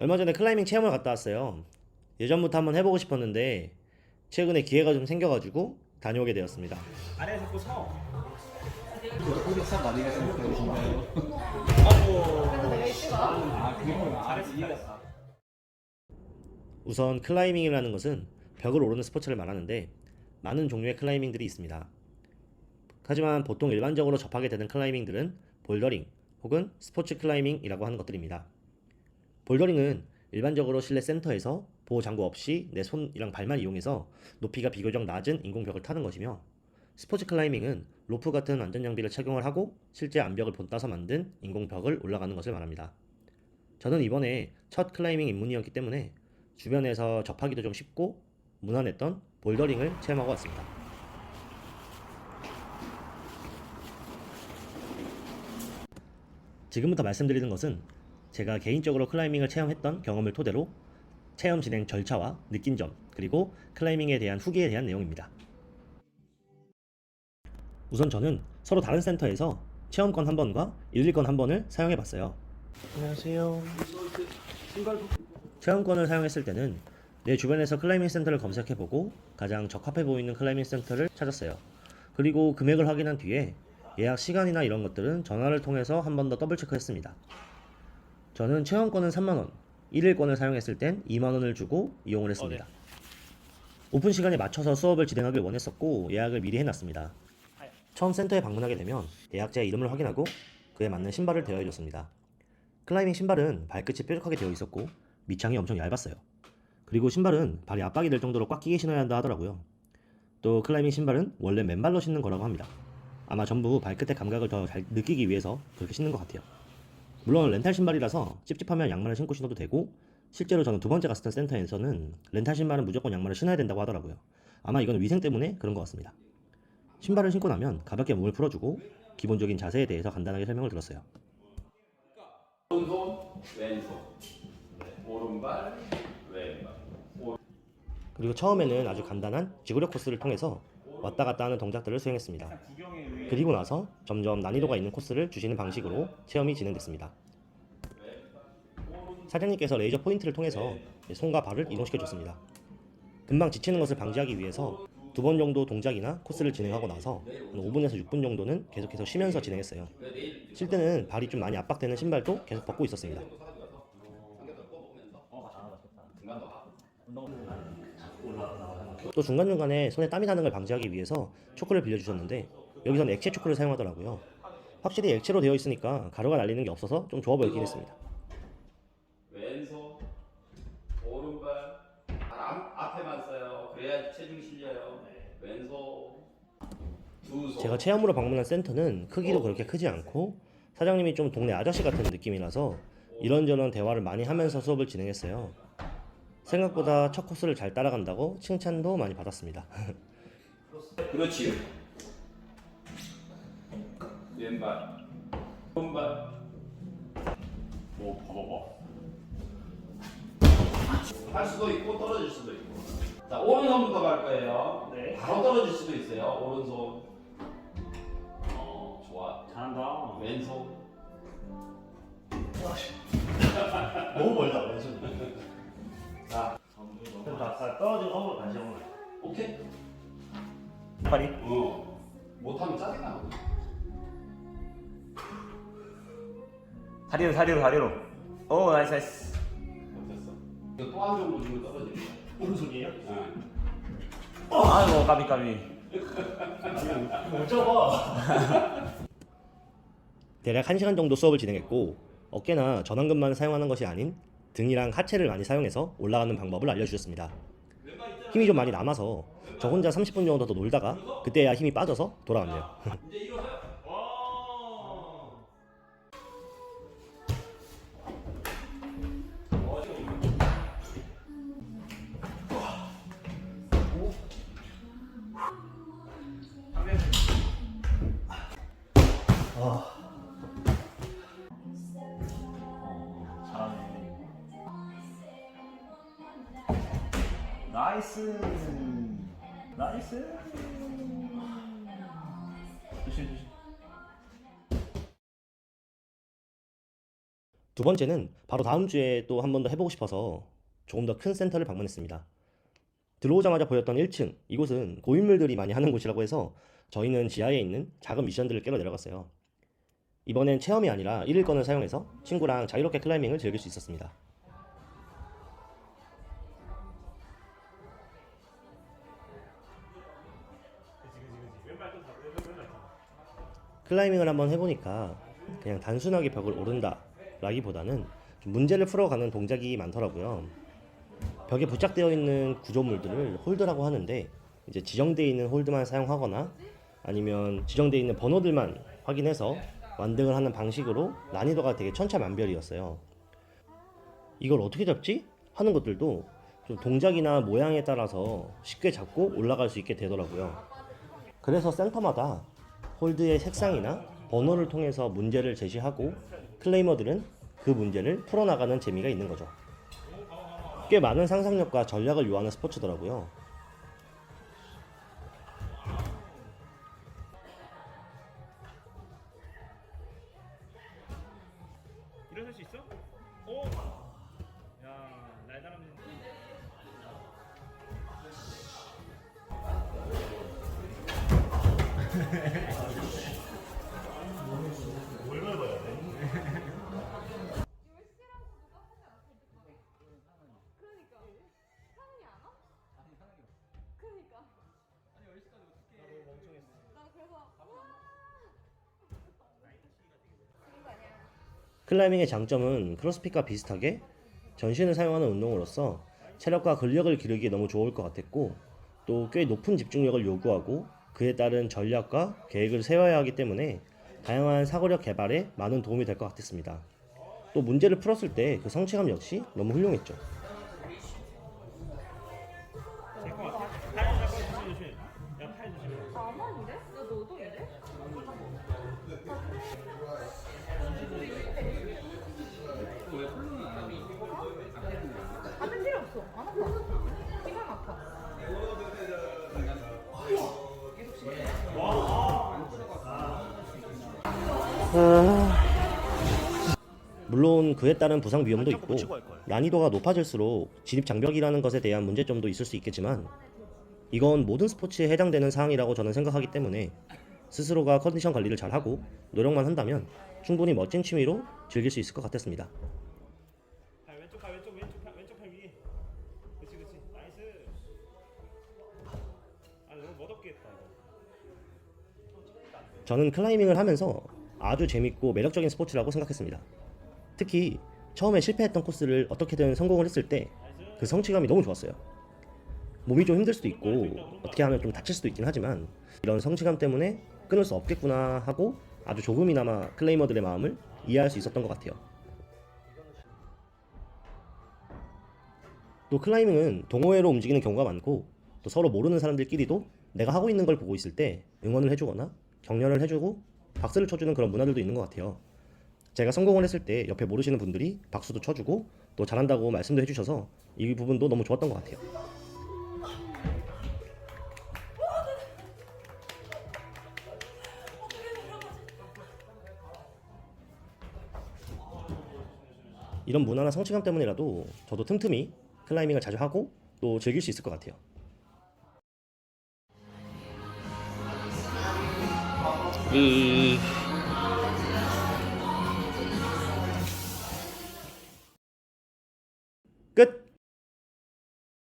얼마 전에 클라이밍 체험을 갔다 왔어요. 예전부터 한번 해보고 싶었는데 최근에 기회가 좀 생겨가지고 다녀오게 되었습니다. 아래 자꾸 서. 우리 참 많이 가서 배우신가요? 우선 클라이밍이라는 것은 벽을 오르는 스포츠를 말하는데 많은 종류의 클라이밍들이 있습니다. 하지만 보통 일반적으로 접하게 되는 클라이밍들은 볼더링 혹은 스포츠 클라이밍이라고 하는 것들입니다. 볼더링은 일반적으로 실내 센터에서 보호 장구 없이 내 손이랑 발만 이용해서 높이가 비교적 낮은 인공벽을 타는 것이며, 스포츠 클라이밍은 로프 같은 안전 장비를 착용을 하고 실제 암벽을 본따서 만든 인공벽을 올라가는 것을 말합니다. 저는 이번에 첫 클라이밍 입문이었기 때문에 주변에서 접하기도 좀 쉽고 무난했던 볼더링을 체험하고 왔습니다. 지금부터 말씀드리는 것은 제가 개인적으로 클라이밍을 체험했던 경험을 토대로 체험 진행 절차와 느낀 점, 그리고 클라이밍에 대한 후기에 대한 내용입니다. 우선 저는 서로 다른 센터에서 체험권 한 번과 1일권 한 번을 사용해 봤어요. 안녕하세요. 체험권을 사용했을 때는 내 주변에서 클라이밍 센터를 검색해보고 가장 적합해 보이는 클라이밍 센터를 찾았어요. 그리고 금액을 확인한 뒤에 예약 시간이나 이런 것들은 전화를 통해서 한 번 더 더블 체크했습니다. 저는 체험권은 3만원, 1일권을 사용했을 땐 2만원을 주고 이용을 했습니다. 오픈 시간에 맞춰서 수업을 진행하길 원했었고 예약을 미리 해놨습니다. 처음 센터에 방문하게 되면 예약자의 이름을 확인하고 그에 맞는 신발을 대여해줬습니다. 클라이밍 신발은 발끝이 뾰족하게 되어 있었고 밑창이 엄청 얇았어요. 그리고 신발은 발이 압박이 될 정도로 꽉 끼게 신어야 한다 하더라고요. 또 클라이밍 신발은 원래 맨발로 신는 거라고 합니다. 아마 전부 발끝의 감각을 더 잘 느끼기 위해서 그렇게 신는 것 같아요. 물론 렌탈 신발이라서 찝찝하면 양말을 신고 신어도 되고, 실제로 저는 두 번째 갔을 때 센터에서는 렌탈 신발은 무조건 양말을 신어야 된다고 하더라고요. 아마 이건 위생 때문에 그런 것 같습니다. 신발을 신고 나면 가볍게 몸을 풀어주고 기본적인 자세에 대해서 간단하게 설명을 들었어요. 오른손, 왼손, 오른발, 왼발. 그리고 처음에는 아주 간단한 지구력 코스를 통해서 왔다 갔다 하는 동작들을 수행했습니다. 그리고 나서 점점 난이도가 있는 코스를 주시는 방식으로 체험이 진행됐습니다. 사장님께서 레이저 포인트를 통해서 손과 발을 이동시켜 줬습니다. 금방 지치는 것을 방지하기 위해서 2번 정도 동작이나 코스를 진행하고 나서 한 5분에서 6분 정도는 계속해서 쉬면서 진행했어요. 쉴 때는 발이 좀 많이 압박되는 신발도 계속 벗고 있었습니다. 또 중간중간에 손에 땀이 나는 걸 방지하기 위해서 초크를 빌려주셨는데 여기서는 액체 초크를 사용하더라고요. 확실히 액체로 되어 있으니까 가루가 날리는 게 없어서 좀 좋아 보이긴 했습니다. 왼손, 오른발, 앞에만 써요. 그래야 체중이 실려요. 왼손, 두 손. 제가 체험으로 방문한 센터는 크기도 그렇게 크지 않고 사장님이 좀 동네 아저씨 같은 느낌이라서 이런저런 대화를 많이 하면서 수업을 진행했어요. 생각보다 첫 코스를 잘 따라간다고 칭찬도 많이 받았습니다. 그렇지요. 왼발, 오른발. 할 수도 있고 떨어질 수도 있고. 자, 오른손부터 갈 거예요. 네. 바로 떨어질 수도 있어요. 오른손. 좋아. 잘한다. 왼손. 너무 멀다 왼손이. 자, 아까 떨어진 허물을 다시 한번. 오케이. 팔이? 못하면 짜증나거든. 다리로. 오, 나이스. 못했어. 이거 또 한 정도 주면 떨어지는 거야. 오른손이에요? 응. 아이고, 까비. 못 잡아. 대략 1시간 정도 수업을 진행했고 어깨나 전완근만 사용하는 것이 아닌 등이랑 하체를 많이 사용해서 올라가는 방법을 알려주셨습니다. 힘이 좀 많이 남아서 저 혼자 30분 정도 더 놀다가 그때야 힘이 빠져서 돌아왔네요. 이제 일어서요. 잘하네. 나이스. 조심. 두 번째는 바로 다음 주에 또 한 번 더 해보고 싶어서 조금 더 큰 센터를 방문했습니다. 들어오자마자 보였던 1층, 이곳은 고인물들이 많이 하는 곳이라고 해서 저희는 지하에 있는 작은 미션들을 깨러 내려갔어요. 이번엔 체험이 아니라 1일권을 사용해서 친구랑 자유롭게 클라이밍을 즐길 수 있었습니다. 클라이밍을 한번 해보니까 그냥 단순하게 벽을 오른다 라기보다는 좀 문제를 풀어가는 동작이 많더라고요. 벽에 부착되어 있는 구조물들을 홀드라고 하는데 이제 지정되어 있는 홀드만 사용하거나 아니면 지정되어 있는 번호들만 확인해서 완등을 하는 방식으로 난이도가 되게 천차만별이었어요. 이걸 어떻게 잡지? 하는 것들도 좀 동작이나 모양에 따라서 쉽게 잡고 올라갈 수 있게 되더라고요. 그래서 센터마다 홀드의 색상이나 번호를 통해서 문제를 제시하고 클레이머들은 그 문제를 풀어나가는 재미가 있는 거죠. 꽤 많은 상상력과 전략을 요하는 스포츠더라고요. 일어설 수 있어? 오! 야, 날다람. 클라이밍의 장점은 크로스핏과 비슷하게 전신을 사용하는 운동으로서 체력과 근력을 기르기에 너무 좋을 것 같았고 또 꽤 높은 집중력을 요구하고 그에 따른 전략과 계획을 세워야 하기 때문에 다양한 사고력 개발에 많은 도움이 될 것 같았습니다. 또 문제를 풀었을 때 그 성취감 역시 너무 훌륭했죠. 나만 이래? 야 너도 이래? 하는 필요 없어. 안 아파. 기분 아파. 물론 그에 따른 부상 위험도 있고 난이도가 높아질수록 진입 장벽이라는 것에 대한 문제점도 있을 수 있겠지만 이건 모든 스포츠에 해당되는 사항이라고 저는 생각하기 때문에 스스로가 컨디션 관리를 잘하고 노력만 한다면 충분히 멋진 취미로 즐길 수 있을 것 같았습니다. 왼쪽 팔, 왼쪽 팔 위에. 그렇지. 나이스. 아, 너무 멋없게 했다. 저는 클라이밍을 하면서 아주 재밌고 매력적인 스포츠라고 생각했습니다. 특히 처음에 실패했던 코스를 어떻게든 성공을 했을 때 그 성취감이 너무 좋았어요. 몸이 좀 힘들 수도 있고 어떻게 하면 좀 다칠 수도 있긴 하지만 이런 성취감 때문에 끊을 수 없겠구나 하고 아주 조금이나마 클레이머들의 마음을 이해할 수 있었던 것 같아요. 또 클라이밍은 동호회로 움직이는 경우가 많고 또 서로 모르는 사람들끼리도 내가 하고 있는 걸 보고 있을 때 응원을 해주거나 격려를 해주고 박수를 쳐주는 그런 문화들도 있는 것 같아요. 제가 성공을 했을 때 옆에 모르시는 분들이 박수도 쳐주고 또 잘한다고 말씀도 해주셔서 이 부분도 너무 좋았던 것 같아요. 이런 문화나 성취감 때문이라도 저도 틈틈이 클라이밍을 자주 하고 또 즐길 수 있을 것 같아요. 끝!